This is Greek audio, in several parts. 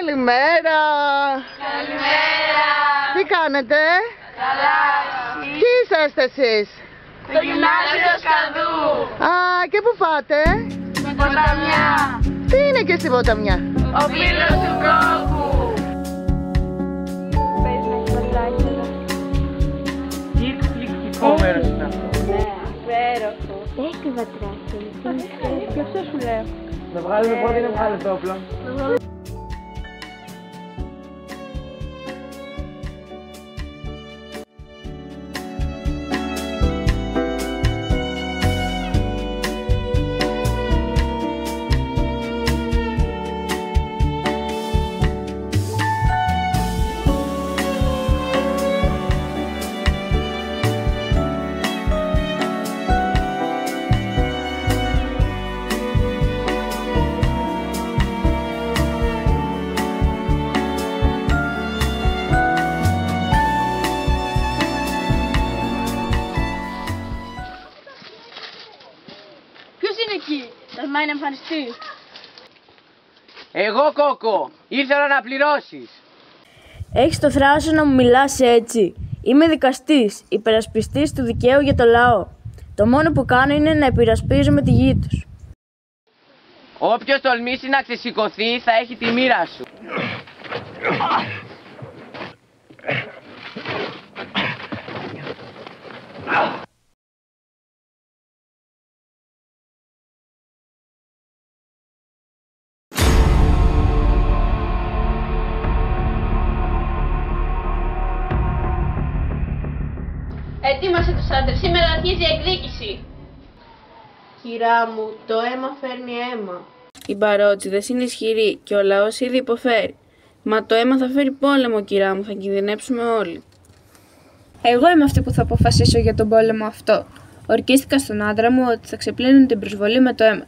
Καλημέρα! Καλημέρα! Τι κάνετε? Καλά! Τι είσαστε εσείς? Το γυμνάσιο Σκαδού! Α, και πού πάτε? Στην ποταμιά! Τι είναι και στην ποταμιά? Ο πύλος του κόκκου! Τι εκπληκτικό μέρος είναι αυτό. Υπέροχο! Έχει βατράκι. Και αυτό σου λέω. Να βγάλουμε πότε είναι βγάλει το όπλο. Ποιος είναι εκεί? Τολμάει να εμφανιστεί. Εγώ, Κόκο, ήθελα να πληρώσεις. Έχεις το θράσος να μου μιλάς έτσι? Είμαι δικαστής, υπερασπιστής του δικαίου για το λαό. Το μόνο που κάνω είναι να υπερασπίζομαι τη γη τους. Όποιος τολμήσει να ξεσηκωθεί θα έχει τη μοίρα σου. Ετοίμασε τους άντρες, σήμερα αρχίζει η εκδίκηση. Κυρά μου, το αίμα φέρνει αίμα. Οι μπαρότσιδες είναι ισχυροί και ο λαός ήδη υποφέρει. Μα το αίμα θα φέρει πόλεμο, κυρά μου, θα κινδυνεύσουμε όλοι. Εγώ είμαι αυτή που θα αποφασίσω για τον πόλεμο αυτό. Ορκίστηκα στον άντρα μου ότι θα ξεπλύνουν την προσβολή με το αίμα.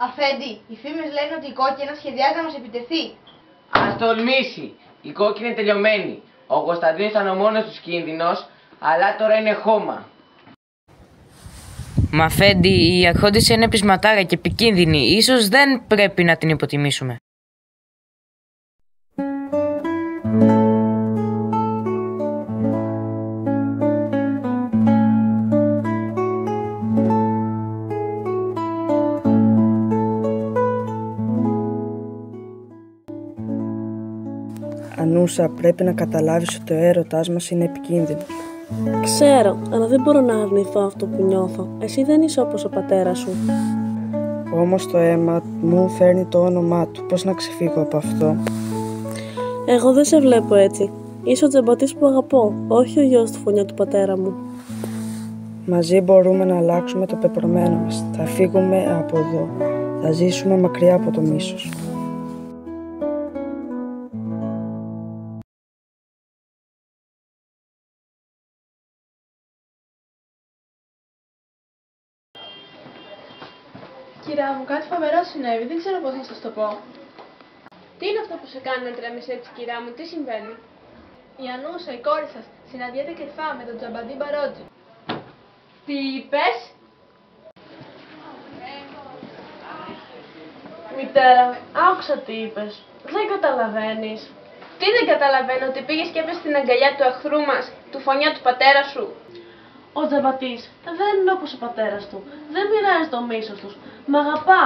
Αφέντη, οι φήμες λένε ότι η κόκκινα σχεδιάζει να μας επιτεθεί. Ας τολμήσει. Η κόκκινη είναι τελειωμένη. Ο Κωνσταντίνος ήταν ο μόνος τους κίνδυνος, αλλά τώρα είναι χώμα. Μα Φέντη, η Αρχόντισσα είναι πεισματάρα και επικίνδυνη. Ίσως δεν πρέπει να την υποτιμήσουμε. Ανούσα, πρέπει να καταλάβεις ότι ο έρωτάς μας είναι επικίνδυνος. Ξέρω, αλλά δεν μπορώ να αρνηθώ αυτό που νιώθω. Εσύ δεν είσαι όπως ο πατέρας σου. Όμως το αίμα μου φέρνει το όνομά του. Πώς να ξεφύγω από αυτό? Εγώ δεν σε βλέπω έτσι. Είσαι ο τζαμπατής που αγαπώ, όχι ο γιος του φωνιά του πατέρα μου. Μαζί μπορούμε να αλλάξουμε το πεπρωμένο μας. Θα φύγουμε από εδώ. Θα ζήσουμε μακριά από το μίσος. Κυρά μου, κάτι φοβερό συνέβη, δεν ξέρω πώς να σας το πω. Τι είναι αυτό που σε κάνει να τρέμεις έτσι, κυρά μου, τι συμβαίνει? Η Ανούσα, η κόρη σας, συναντιέται κρυφά με τον τζαμπαντή Μπαρότζη. Τι είπες? Μητέρα, άκουσα τι είπες. Δεν καταλαβαίνεις. Τι δεν καταλαβαίνω, ότι πήγες και έπεσες στην αγκαλιά του εχθρού μας, του φωνιά του πατέρα σου? Ο τζαμπατής δεν είναι όπως ο πατέρας του. Δεν μοιράζει το μίσος τους. Μ' αγαπά.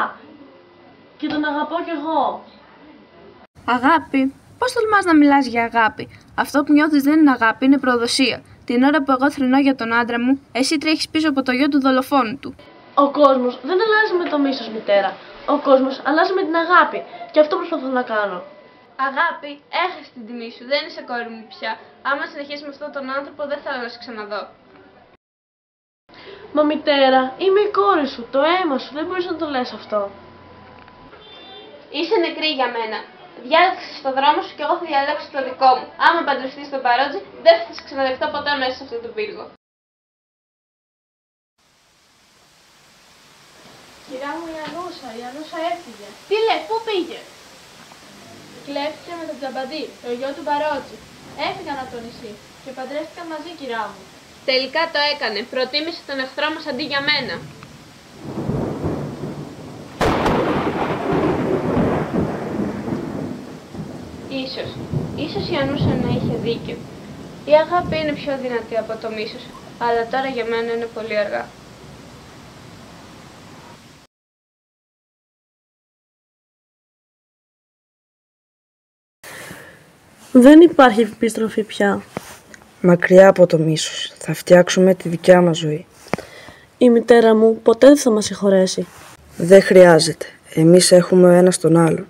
Και τον αγαπώ κι εγώ. Αγάπη, πώς τολμάς να μιλάς για αγάπη? Αυτό που νιώθεις δεν είναι αγάπη, είναι προδοσία. Την ώρα που εγώ θρηνώ για τον άντρα μου, εσύ τρέχεις πίσω από το γιο του δολοφόνου του. Ο κόσμος δεν αλλάζει με το μίσος, μητέρα. Ο κόσμος αλλάζει με την αγάπη. Και αυτό προσπαθώ να κάνω. Αγάπη, έχασε την τιμή σου, δεν είσαι κόρη μου πια. Άμα συνεχίσεις με αυτόν τον άνθρωπο, δεν θα σε ξαναδώ. Μα μητέρα, είμαι η κόρη σου, το αίμα σου, δεν μπορείς να το λες αυτό. Είσαι νεκρή για μένα. Διάλεξες το δρόμο σου και εγώ θα διαλέξω το δικό μου. Άμα παντρευτείς τον Μπαρότζη, δεν θα σε ξαναδεχτώ ποτέ μέσα σε αυτό το πύργο. Κυρά μου, η Ανούσα έφυγε. Τι λες, πού πήγε? Κλέφτηκε με τον τζαμπαντή, το γιο του Μπαρότζη. Έφυγαν από το νησί και παντρεύτηκαν μαζί, κυρά μου. Τελικά το έκανε. Προτίμησε τον εχθρό μας αντί για μένα. Ίσως η Ανούσα να είχε δίκιο. Η αγάπη είναι πιο δυνατή από το μίσος, αλλά τώρα για μένα είναι πολύ αργά. Δεν υπάρχει επιστροφή πια. Μακριά από το μίσος. Θα φτιάξουμε τη δικιά μας ζωή. Η μητέρα μου ποτέ δεν θα μας συγχωρέσει. Δεν χρειάζεται. Εμείς έχουμε ο ένας τον άλλο.